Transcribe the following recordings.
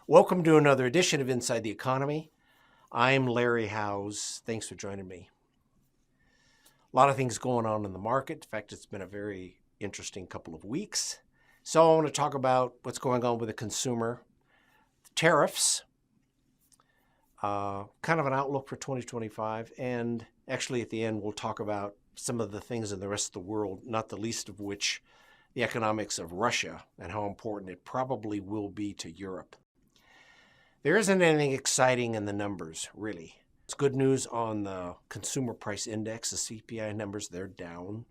Welcome to another edition of Inside the Economy. I'm Larry Howes. Thanks for joining me. A lot of things going on in the market. In fact, it's been a very interesting couple of weeks. So I want to talk about what's going on with the consumer, tariffs, kind of an outlook for 2025, and actually at the end we'll talk about some of the things in the rest of the world, not the least of which the economics of Russia and how important it probably will be to Europe. There isn't anything exciting in the numbers, really. It's good news on the consumer price index, the CPI numbers, they're down.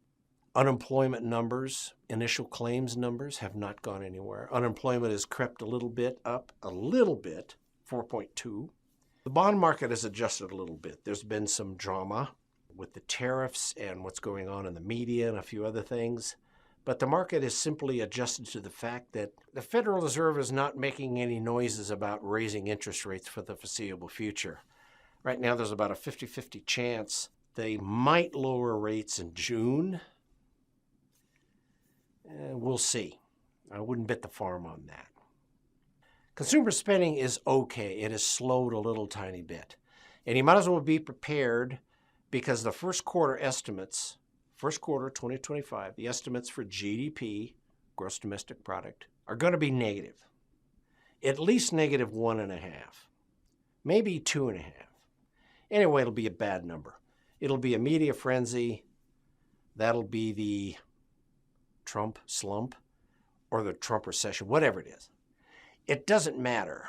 Unemployment numbers, initial claims numbers have not gone anywhere. Unemployment has crept a little bit up, 4.2. The bond market has adjusted a little bit. There's been some drama with the tariffs and what's going on in the media and a few other things. But the market is simply adjusted to the fact that the Federal Reserve is not making any noises about raising interest rates for the foreseeable future. Right now, there's about a 50-50 chance they might lower rates in June. We'll see. I wouldn't bet the farm on that. Consumer spending is okay. It has slowed a little tiny bit. And you might as well be prepared because the first quarter 2025, the estimates for GDP, gross domestic product, are going to be negative. At least negative 1.5, maybe 2.5. Anyway, it'll be a bad number. It'll be a media frenzy. That'll be the Trump slump or the Trump recession, whatever it is. It doesn't matter.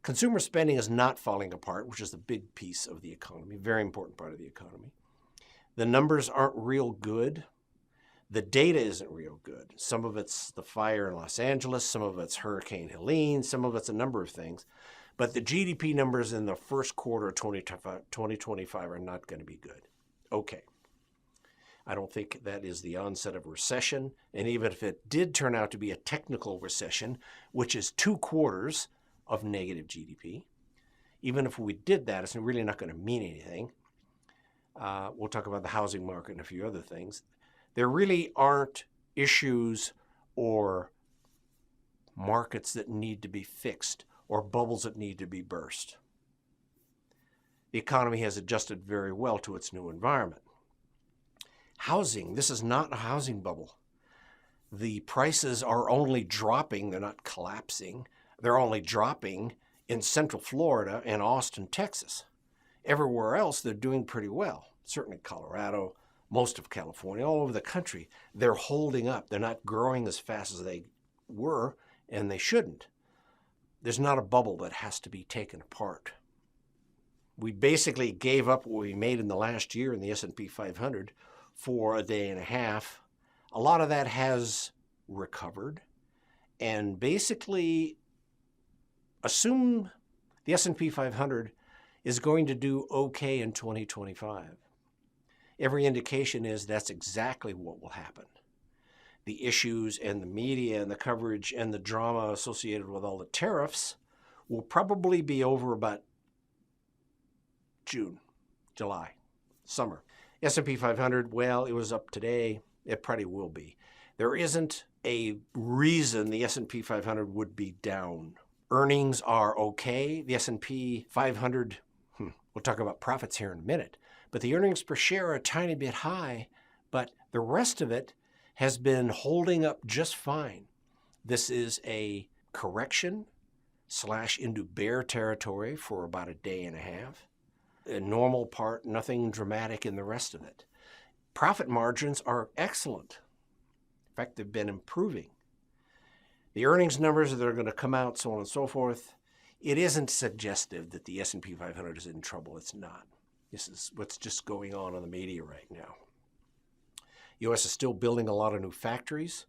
Consumer spending is not falling apart, which is the big piece of the economy, very important part of the economy. The numbers aren't real good. The data isn't real good. Some of it's the fire in Los Angeles, some of it's Hurricane Helene, some of it's a number of things. But the GDP numbers in the first quarter of 2025 are not going to be good. Okay. I don't think that is the onset of a recession. And even if it did turn out to be a technical recession, which is 2 quarters of negative GDP, even if we did that, it's really not going to mean anything. We'll talk about the housing market and a few other things. There really aren't issues or markets that need to be fixed or bubbles that need to be burst. The economy has adjusted very well to its new environment. Housing, this is not a housing bubble. The prices are only dropping, they're not collapsing. They're only dropping in Central Florida and Austin, Texas. Everywhere else, they're doing pretty well. Certainly Colorado, most of California, all over the country, they're holding up. They're not growing as fast as they were, and they shouldn't. There's not a bubble that has to be taken apart. We basically gave up what we made in the last year in the S&P 500 for a day and a half. A lot of that has recovered, and basically assume the S&P 500 is going to do okay in 2025. Every indication is that's exactly what will happen. The issues and the media and the coverage and the drama associated with all the tariffs will probably be over about June, July, summer. S&P 500, well, it was up today. It probably will be. There isn't a reason the S&P 500 would be down. Earnings are okay. The S&P 500, we'll talk about profits here in a minute, but the earnings per share are a tiny bit high, but the rest of it has been holding up just fine. This is a correction / into bear territory for about a day and a half. A normal part, nothing dramatic in the rest of it. Profit margins are excellent. In fact, they've been improving. The earnings numbers that are going to come out, so on and so forth, it isn't suggestive that the S&P 500 is in trouble. It's not. This is what's just going on in the media right now. U.S. is still building a lot of new factories.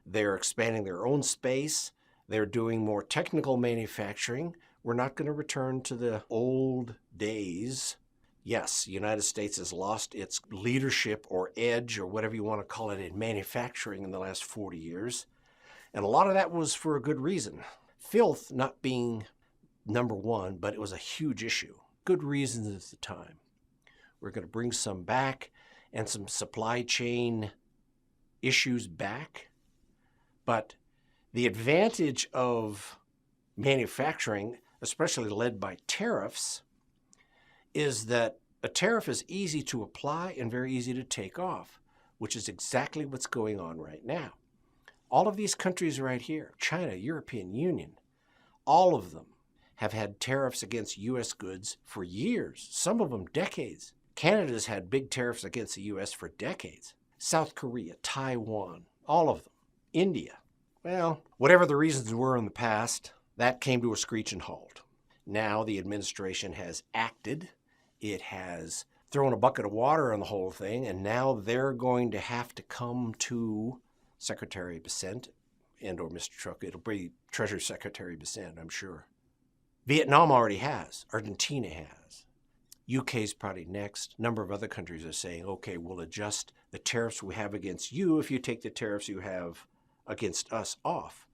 They're expanding their own space. They're doing more technical manufacturing. We're not going to return to the old days. Yes, the United States has lost its leadership or edge or whatever you want to call it in manufacturing in the last 40 years. And a lot of that was for a good reason. Filth not being number one, but it was a huge issue. Good reasons at the time. We're going to bring some back and some supply chain issues back. But the advantage of manufacturing, especially led by tariffs, is that a tariff is easy to apply and very easy to take off, which is exactly what's going on right now. All of these countries right here, China, European Union, all of them have had tariffs against U.S. goods for years, some of them decades. Canada's had big tariffs against the U.S. for decades. South Korea, Taiwan, all of them. India. Well, whatever the reasons were in the past, that came to a screeching halt. Now the administration has acted. It has thrown a bucket of water on the whole thing, and now they're going to have to come to Secretary Bessent and or Mr. Truck. It'll be Treasury Secretary Bessent, I'm sure. Vietnam already has. Argentina has. UK's probably next. A number of other countries are saying, okay, we'll adjust the tariffs we have against you if you take the tariffs you have against us off,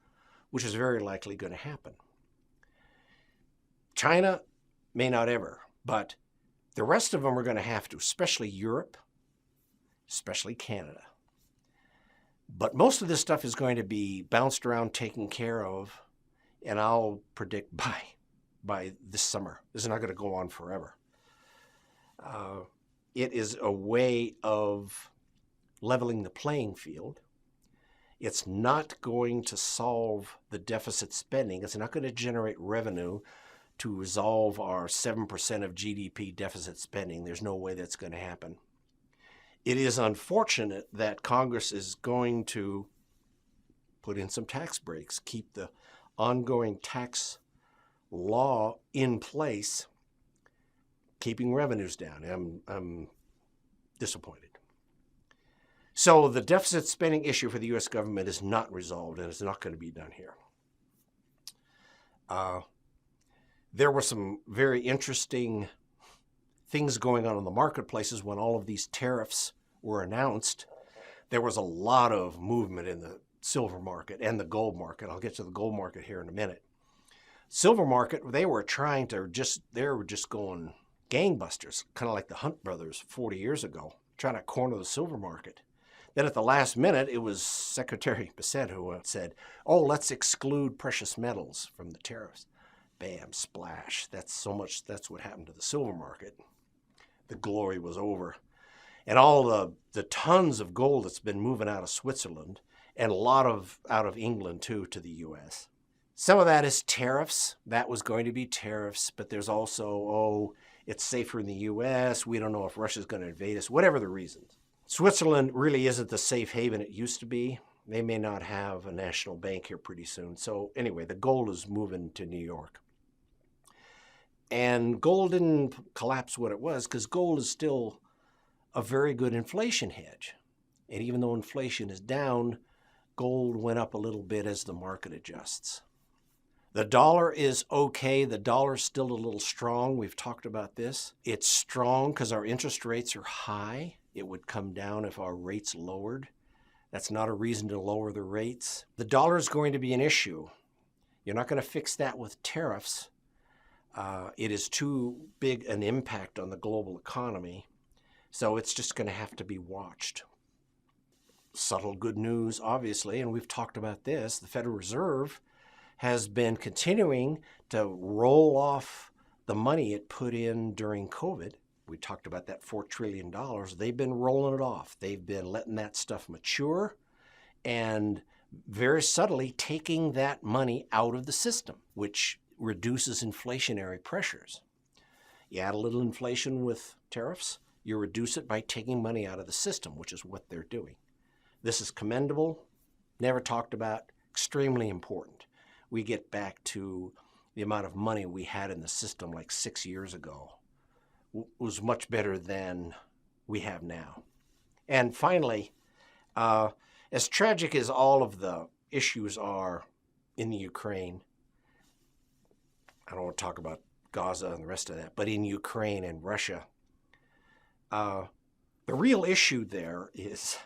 which is very likely going to happen. China may not ever, but the rest of them are going to have to, especially Europe, especially Canada. But most of this stuff is going to be bounced around, taken care of, and I'll predict by this summer. This is not going to go on forever. It is a way of leveling the playing field. It's not going to solve the deficit spending. It's not going to generate revenue to resolve our 7% of GDP deficit spending. There's no way that's going to happen. It is unfortunate that Congress is going to put in some tax breaks, keep the ongoing tax law in place, keeping revenues down. I'm disappointed. So the deficit spending issue for the U.S. government is not resolved, and it's not going to be done here. There were some very interesting things going on in the marketplaces when all of these tariffs were announced. There was a lot of movement in the silver market and the gold market. I'll get to the gold market here in a minute. Silver market, they were just going gangbusters, kind of like the Hunt brothers 40 years ago, trying to corner the silver market. Then at the last minute, it was Secretary Bessent who said, oh, let's exclude precious metals from the tariffs. Bam, splash. That's what happened to the silver market. The glory was over. And all the tons of gold that's been moving out of Switzerland, and a lot out of England too, to the U.S. Some of that is tariffs. That was going to be tariffs, but there's also, it's safer in the U.S. We don't know if Russia's going to invade us, whatever the reasons. Switzerland really isn't the safe haven it used to be. They may not have a national bank here pretty soon. So anyway, the gold is moving to New York. And gold didn't collapse what it was because gold is still a very good inflation hedge. And even though inflation is down, gold went up a little bit as the market adjusts. The dollar is okay. The dollar's still a little strong. We've talked about this. It's strong because our interest rates are high. It would come down if our rates lowered. That's not a reason to lower the rates. The dollar is going to be an issue. You're not going to fix that with tariffs. It is too big an impact on the global economy. So it's just going to have to be watched. Subtle good news, obviously, and we've talked about this. The Federal Reserve has been continuing to roll off the money it put in during COVID. We talked about that $4 trillion. They've been rolling it off. They've been letting that stuff mature and very subtly taking that money out of the system, which reduces inflationary pressures. You add a little inflation with tariffs, you reduce it by taking money out of the system, which is what they're doing. This is commendable, never talked about, extremely important. We get back to the amount of money we had in the system like 6 years ago. Was much better than we have now. And finally, as tragic as all of the issues are in the Ukraine, I don't want to talk about Gaza and the rest of that, but in Ukraine and Russia, the real issue there is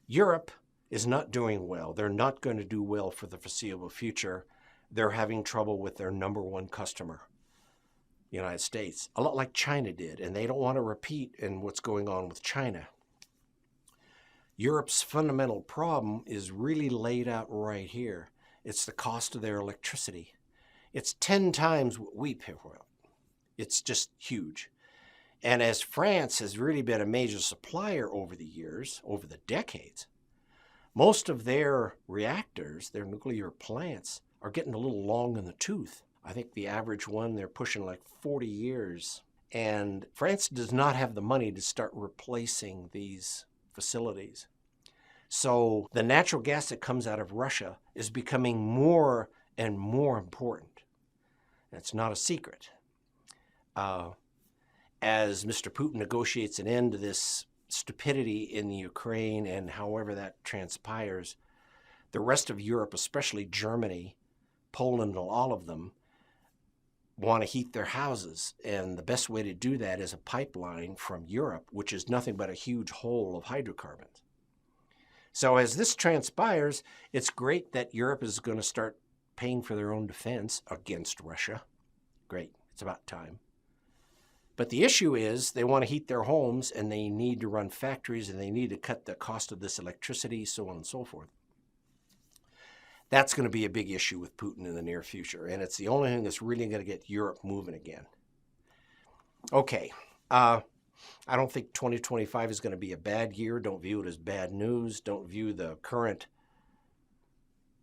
Europe is not doing well. They're not going to do well for the foreseeable future. They're having trouble with their number one customer, the United States, a lot like China did, and they don't want to repeat in what's going on with China. Europe's fundamental problem is really laid out right here. It's the cost of their electricity. It's 10 times what we pay for it. It's just huge. And as France has really been a major supplier over the years, over the decades, most of their reactors, their nuclear plants, are getting a little long in the tooth. I think the average one, they're pushing like 40 years. And France does not have the money to start replacing these facilities. So the natural gas that comes out of Russia is becoming more and more important. It's not a secret. As Mr. Putin negotiates an end to this stupidity in the Ukraine, and however that transpires, the rest of Europe, especially Germany, Poland, all of them, want to heat their houses. And the best way to do that is a pipeline from Europe, which is nothing but a huge hole of hydrocarbons. So as this transpires, it's great that Europe is going to start paying for their own defense against Russia. Great. It's about time. But the issue is they want to heat their homes, and they need to run factories, and they need to cut the cost of this electricity, so on and so forth. That's going to be a big issue with Putin in the near future, and it's the only thing that's really going to get Europe moving again. Okay, I don't think 2025 is going to be a bad year. Don't view it as bad news. Don't view the current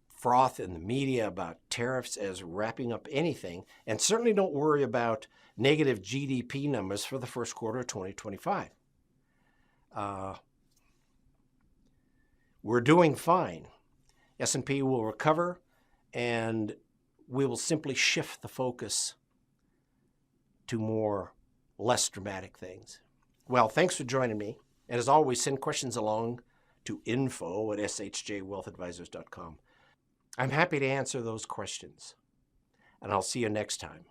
froth in the media about tariffs as wrapping up anything, and certainly don't worry about negative GDP numbers for the first quarter of 2025. We're doing fine. S&P will recover, and we will simply shift the focus to less dramatic things. Well, thanks for joining me. And as always, send questions along to info@shjwealthadvisors.com. I'm happy to answer those questions, and I'll see you next time.